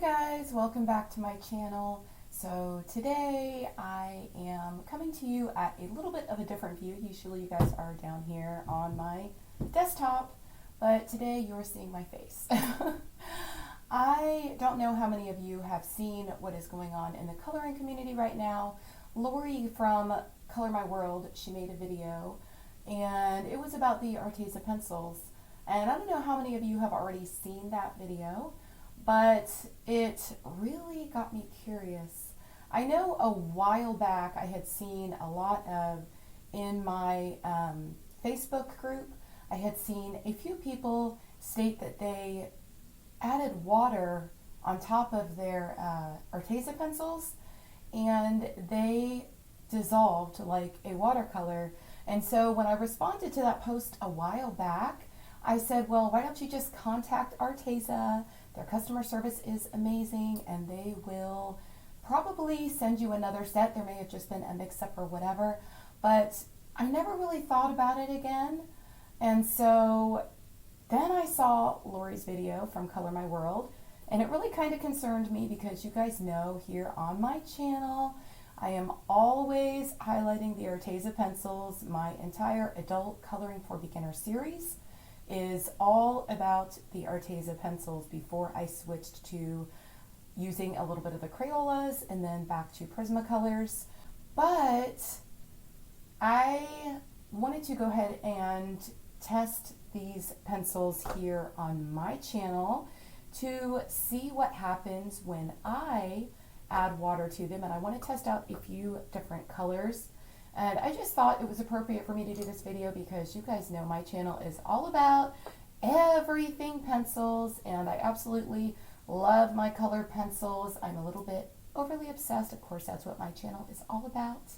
Guys, welcome back to my channel. So today I am coming to you at a little bit of a different view. Usually you guys are down here on my desktop, but today you're seeing my face. I don't know how many of you have seen what is going on in the coloring community right now. Lori from Color My World, she made a video and it was about the Arteza pencils. And I don't know how many of you have already seen that video, but it really got me curious. I know a while back I had seen a lot of, in my Facebook group, I had seen a few people state that they added water on top of their Arteza pencils and they dissolved like a watercolor. And so when I responded to that post a while back, I said, well, why don't you just contact Arteza? Their customer service is amazing and they will probably send you another set. There may have just been a mix-up or whatever, but I never really thought about it again. And so then I saw Lori's video from Color My World, and it really kind of concerned me because you guys know here on my channel, I am always highlighting the Arteza pencils. My entire Adult Coloring for Beginners series is all about the Arteza pencils before I switched to using a little bit of the Crayolas and then back to Prismacolors. But I wanted to go ahead and test these pencils here on my channel to see what happens when I add water to them, and I want to test out a few different colors. And I just thought it was appropriate for me to do this video because you guys know my channel is all about everything pencils, and I absolutely love my colored pencils. I'm a little bit overly obsessed. Of course, that's what my channel is all about.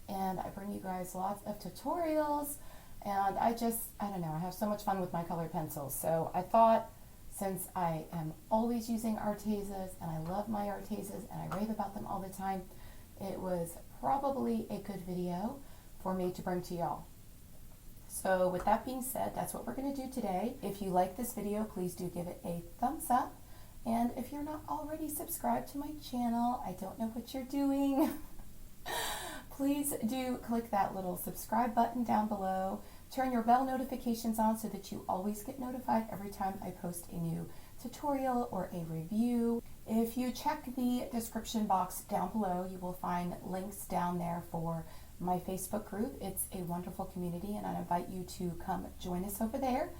And I bring you guys lots of tutorials, and I don't know, I have so much fun with my colored pencils. So I thought, since I am always using Artezas and I love my Artezas and I rave about them all the time, it was probably a good video for me to bring to y'all. So with that being said, that's what we're going to do today. If you like this video, please do give it a thumbs up. And if you're not already subscribed to my channel, I don't know what you're doing. Please do click that little subscribe button down below. Turn your bell notifications on so that you always get notified every time I post a new tutorial or a review. If you check the description box down below, you will find links down there for my Facebook group. It's a wonderful community and I invite you to come join us over there.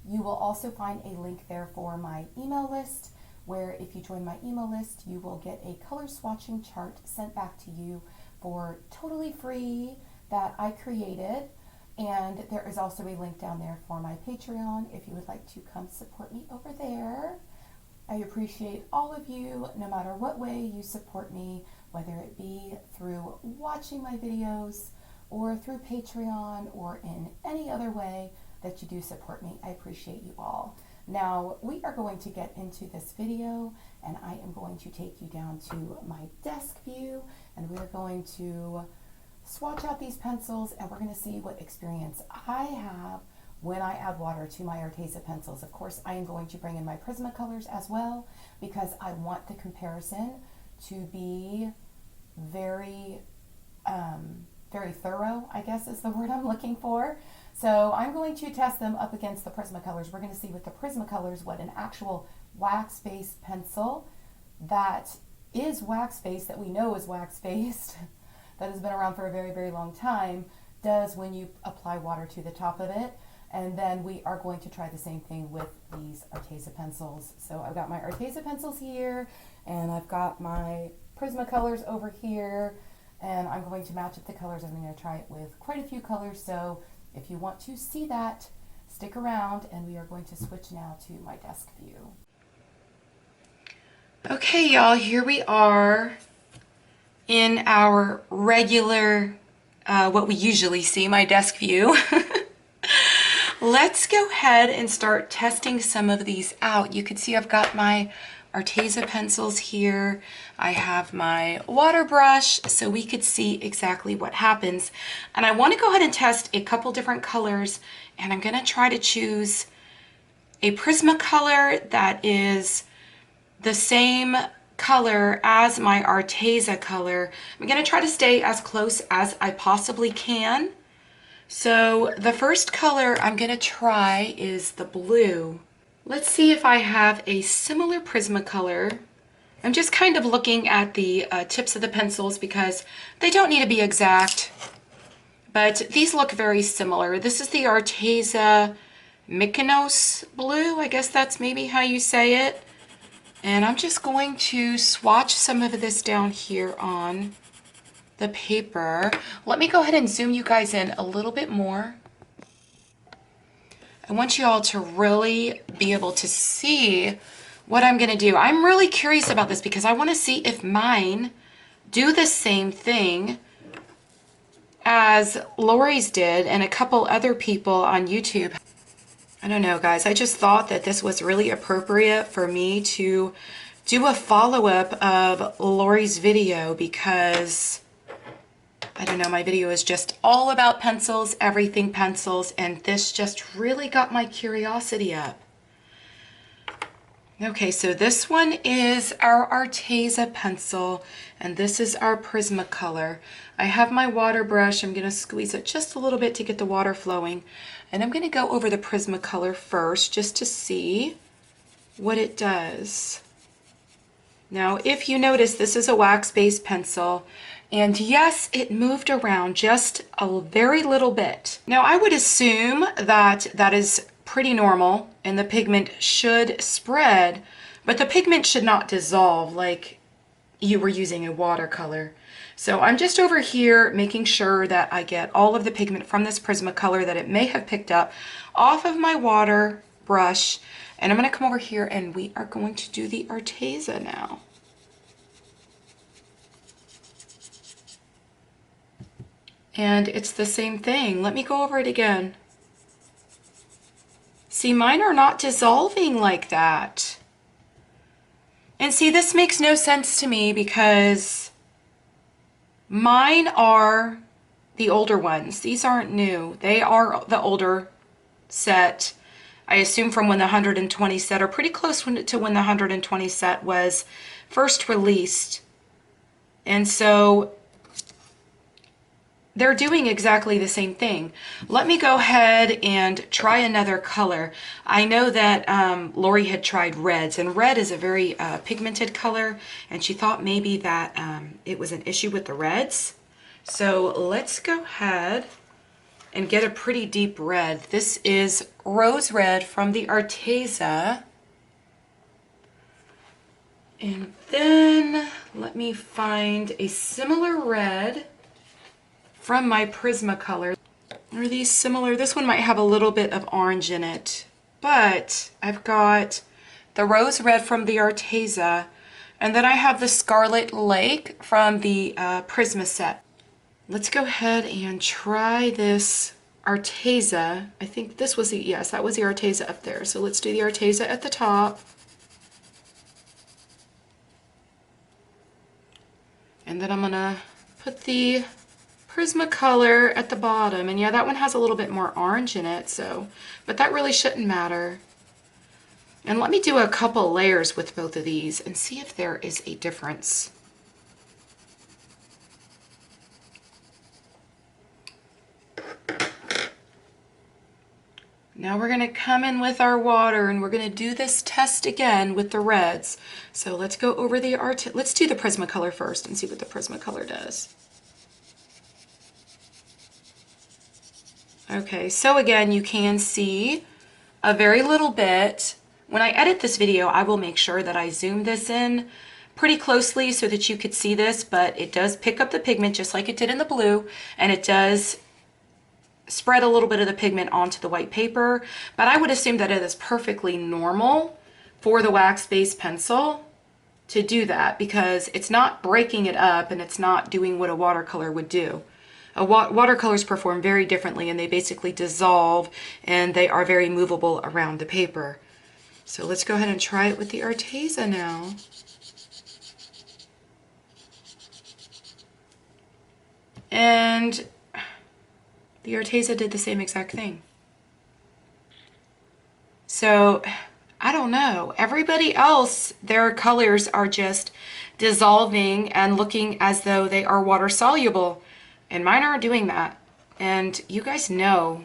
You will also find a link there for my email list, where if you join my email list, you will get a color swatching chart sent back to you for totally free that I created. And there is also a link down there for my Patreon if you would like to come support me over there. I appreciate all of you, no matter what way you support me, whether it be through watching my videos or through Patreon or in any other way that you do support me. I appreciate you all. Now, we are going to get into this video and I am going to take you down to my desk view and we're going to swatch out these pencils and we're going to see what experience I have when I add water to my Arteza pencils. Of course, I am going to bring in my Prismacolors as well because I want the comparison to be very, very thorough, I guess is the word I'm looking for. So I'm going to test them up against the Prismacolors. We're going to see with the Prismacolors what an actual wax-based pencil that is wax-based, that we know is wax-based, that has been around for a very, very long time, does when you apply water to the top of it. And then we are going to try the same thing with these Arteza pencils. So I've got my Arteza pencils here, and I've got my Prismacolors over here, and I'm going to match up the colors. I'm going to try it with quite a few colors. So if you want to see that, stick around, and we are going to switch now to my desk view. Okay, y'all, here we are in our regular, what we usually see, my desk view. Let's go ahead and start testing some of these out. You can see I've got my Arteza pencils here. I have my water brush so we could see exactly what happens. And I want to go ahead and test a couple different colors, and I'm going to try to choose a Prismacolor that is the same color as my Arteza color. I'm going to try to stay as close as I possibly can. So the first color I'm going to try is the blue. Let's see if I have a similar Prismacolor. I'm just kind of looking at the tips of the pencils because they don't need to be exact, but these look very similar. This is the Arteza Mykonos blue. I guess that's maybe how you say it. And I'm just going to swatch some of this down here on the paper. Let me go ahead and zoom you guys in a little bit more. I want you all to really be able to see what I'm going to do. I'm really curious about this because I want to see if mine do the same thing as Lori's did and a couple other people on YouTube. I don't know, guys. I just thought that this was really appropriate for me to do a follow-up of Lori's video because, I don't know, my video is just all about pencils, everything pencils, and this just really got my curiosity up. Okay, so this one is our Arteza pencil, and this is our Prismacolor. I have my water brush. I'm going to squeeze it just a little bit to get the water flowing. And I'm going to go over the Prismacolor first just to see what it does. Now, if you notice, this is a wax-based pencil. And yes, it moved around just a very little bit. Now, I would assume that that is pretty normal and the pigment should spread, but the pigment should not dissolve like you were using a watercolor. So I'm just over here making sure that I get all of the pigment from this Prismacolor that it may have picked up off of my water brush. And I'm going to come over here and we are going to do the Arteza now. And it's the same thing. Let me go over it again. See, mine are not dissolving like that. And see, this makes no sense to me because mine are the older ones. These aren't new. They are the older set. I assume from when the 120 set, or pretty close to when the 120 set was first released. And so they're doing exactly the same thing. Let me go ahead and try another color. I know that Lori had tried reds, and red is a very pigmented color, and she thought maybe that it was an issue with the reds. So let's go ahead and get a pretty deep red. This is Rose Red from the Arteza. And then let me find a similar red from my Prismacolor. Are these similar? This one might have a little bit of orange in it, but I've got the Rose Red from the Arteza, and then I have the Scarlet Lake from the Prisma set. Let's go ahead and try this Arteza. I think this was the, yes, that was the Arteza up there. So let's do the Arteza at the top. And then I'm gonna put the Prismacolor at the bottom, and yeah, that one has a little bit more orange in it, so, but that really shouldn't matter. And let me do a couple layers with both of these and see if there is a difference. Now we're going to come in with our water and we're going to do this test again with the reds. So let's go over the let's do the Prismacolor first and see what the Prismacolor does. Okay, so again, you can see a very little bit. When I edit this video, I will make sure that I zoom this in pretty closely so that you could see this, but it does pick up the pigment just like it did in the blue, and it does spread a little bit of the pigment onto the white paper, but I would assume that it is perfectly normal for the wax-based pencil to do that because it's not breaking it up and it's not doing what a watercolor would do. Watercolors perform very differently, and they basically dissolve and they are very movable around the paper. So let's go ahead and try it with the Arteza now. And the Arteza did the same exact thing. So I don't know. Everybody else, their colors are just dissolving and looking as though they are water soluble. And mine aren't doing that. And you guys know,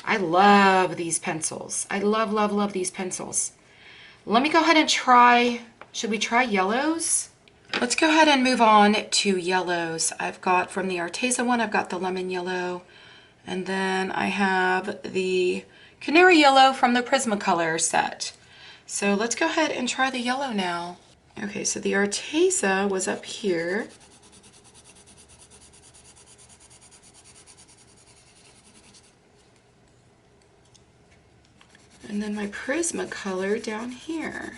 I love these pencils. I love, love, love these pencils. Let me go ahead and try, should we try yellows? Let's go ahead and move on to yellows. I've got from the Arteza one, I've got the lemon yellow. And then I have the canary yellow from the Prismacolor set. So let's go ahead and try the yellow now. Okay, so the Arteza was up here. And then my Prismacolor down here.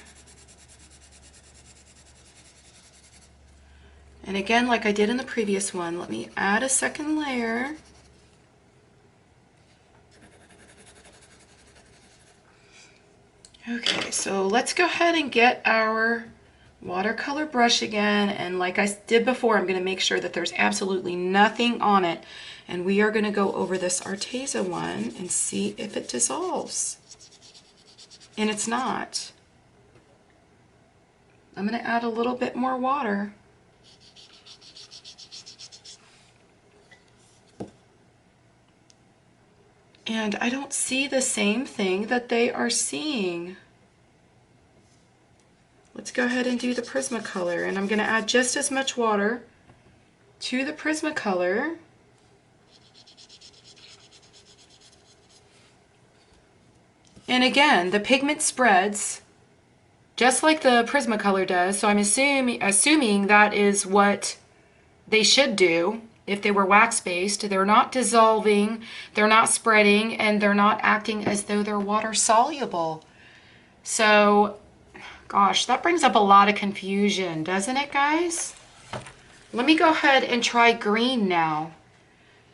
And again, like I did in the previous one, let me add a second layer. Okay, so let's go ahead and get our watercolor brush again. And like I did before, I'm going to make sure that there's absolutely nothing on it. And we are going to go over this Arteza one and see if it dissolves. And it's not. I'm going to add a little bit more water. And I don't see the same thing that they are seeing. Let's go ahead and do the Prismacolor, and I'm going to add just as much water to the Prismacolor. And again, the pigment spreads just like the Prismacolor does, so I'm assuming that is what they should do. If they were wax-based, they're not dissolving, they're not spreading, and they're not acting as though they're water soluble. So, gosh, that brings up a lot of confusion, doesn't it, guys? Let me go ahead and try green now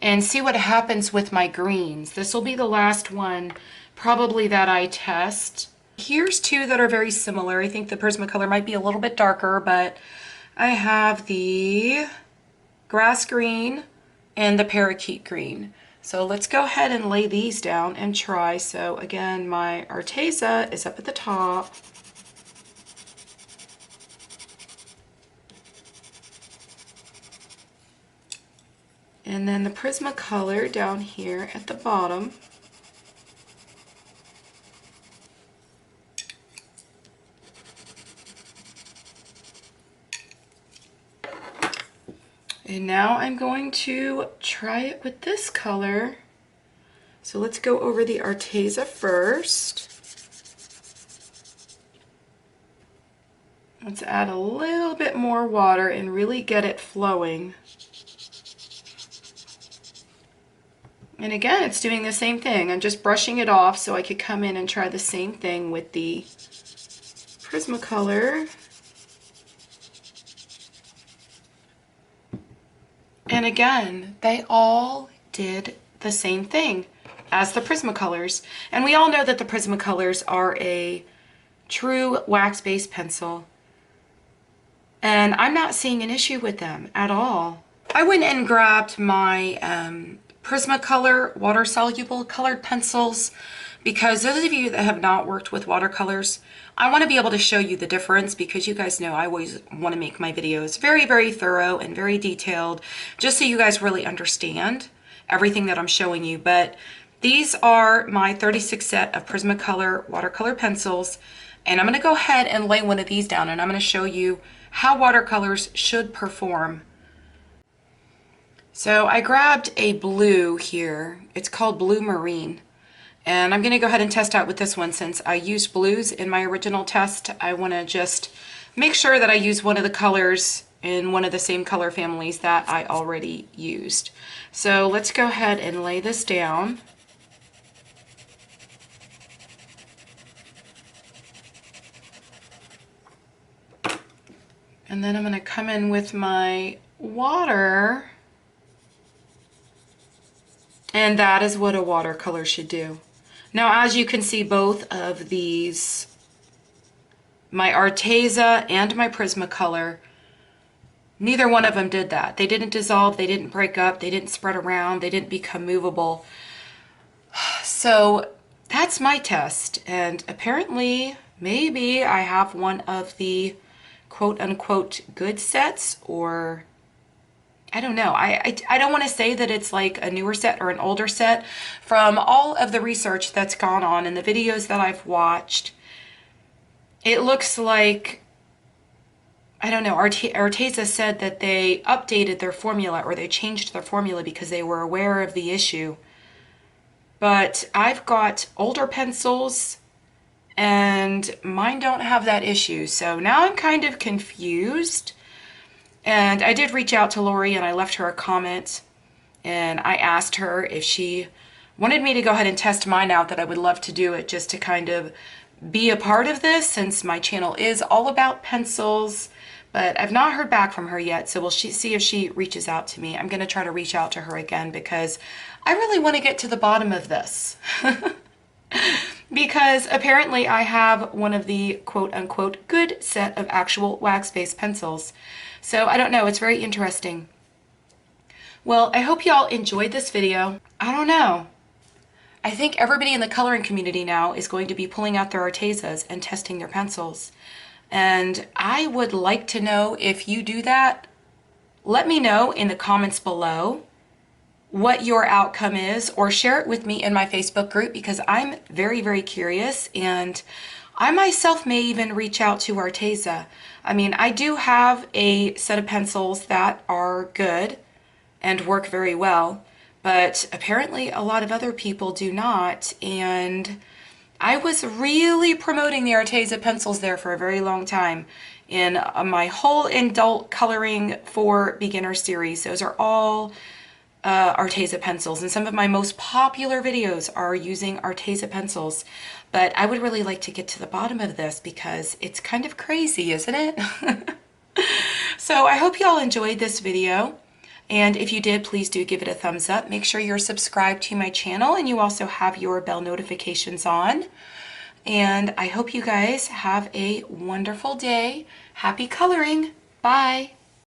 and see what happens with my greens. This will be the last one probably that I test. Here's two that are very similar. I think the Prismacolor might be a little bit darker, but I have the grass green and the parakeet green. So let's go ahead and lay these down and try. So again, my Arteza is up at the top. And then the Prismacolor down here at the bottom. And now I'm going to try it with this color. So let's go over the Arteza first. Let's add a little bit more water and really get it flowing. And again, it's doing the same thing. I'm just brushing it off so I could come in and try the same thing with the Prismacolor. And again, they all did the same thing as the Prismacolors. And we all know that the Prismacolors are a true wax-based pencil. And I'm not seeing an issue with them at all. I went and grabbed my Prismacolor water-soluble colored pencils because those of you that have not worked with watercolors, I want to be able to show you the difference because you guys know I always want to make my videos very, very thorough and very detailed just so you guys really understand everything that I'm showing you. But these are my 36 set of Prismacolor watercolor pencils, and I'm going to go ahead and lay one of these down and I'm going to show you how watercolors should perform. So I grabbed a blue here. It's called Blue Marine. And I'm going to go ahead and test out with this one since I used blues in my original test. I want to just make sure that I use one of the colors in one of the same color families that I already used. So let's go ahead and lay this down. And then I'm going to come in with my water. And that is what a watercolor should do. Now, as you can see, both of these, my Arteza and my Prismacolor, neither one of them did that. They didn't dissolve, they didn't break up, they didn't spread around, they didn't become movable. So that's my test, and apparently maybe I have one of the quote unquote good sets, or I don't know. I don't want to say that it's like a newer set or an older set. From all of the research that's gone on and the videos that I've watched, it looks like, I don't know, Arteza said that they updated their formula, or they changed their formula because they were aware of the issue. But I've got older pencils and mine don't have that issue. So now I'm kind of confused. And I did reach out to Lori and I left her a comment, and I asked her if she wanted me to go ahead and test mine out, that I would love to do it just to kind of be a part of this, since my channel is all about pencils. But I've not heard back from her yet, so we'll see if she reaches out to me. I'm going to try to reach out to her again because I really want to get to the bottom of this. Because apparently I have one of the quote unquote good set of actual wax-based pencils. So I don't know, it's very interesting. Well, I hope y'all enjoyed this video. I don't know. I think everybody in the coloring community now is going to be pulling out their Artezas and testing their pencils. And I would like to know if you do that. Let me know in the comments below what your outcome is, or share it with me in my Facebook group, because I'm very, very curious, and I myself may even reach out to Arteza. I mean, I do have a set of pencils that are good and work very well, but apparently a lot of other people do not, and I was really promoting the Arteza pencils there for a very long time in my whole adult coloring for beginner series. Those are all Arteza pencils, and some of my most popular videos are using Arteza pencils. But I would really like to get to the bottom of this because it's kind of crazy, isn't it? So I hope y'all enjoyed this video, and if you did, please do give it a thumbs up. Make sure you're subscribed to my channel and you also have your bell notifications on. And I hope you guys have a wonderful day. Happy coloring. Bye.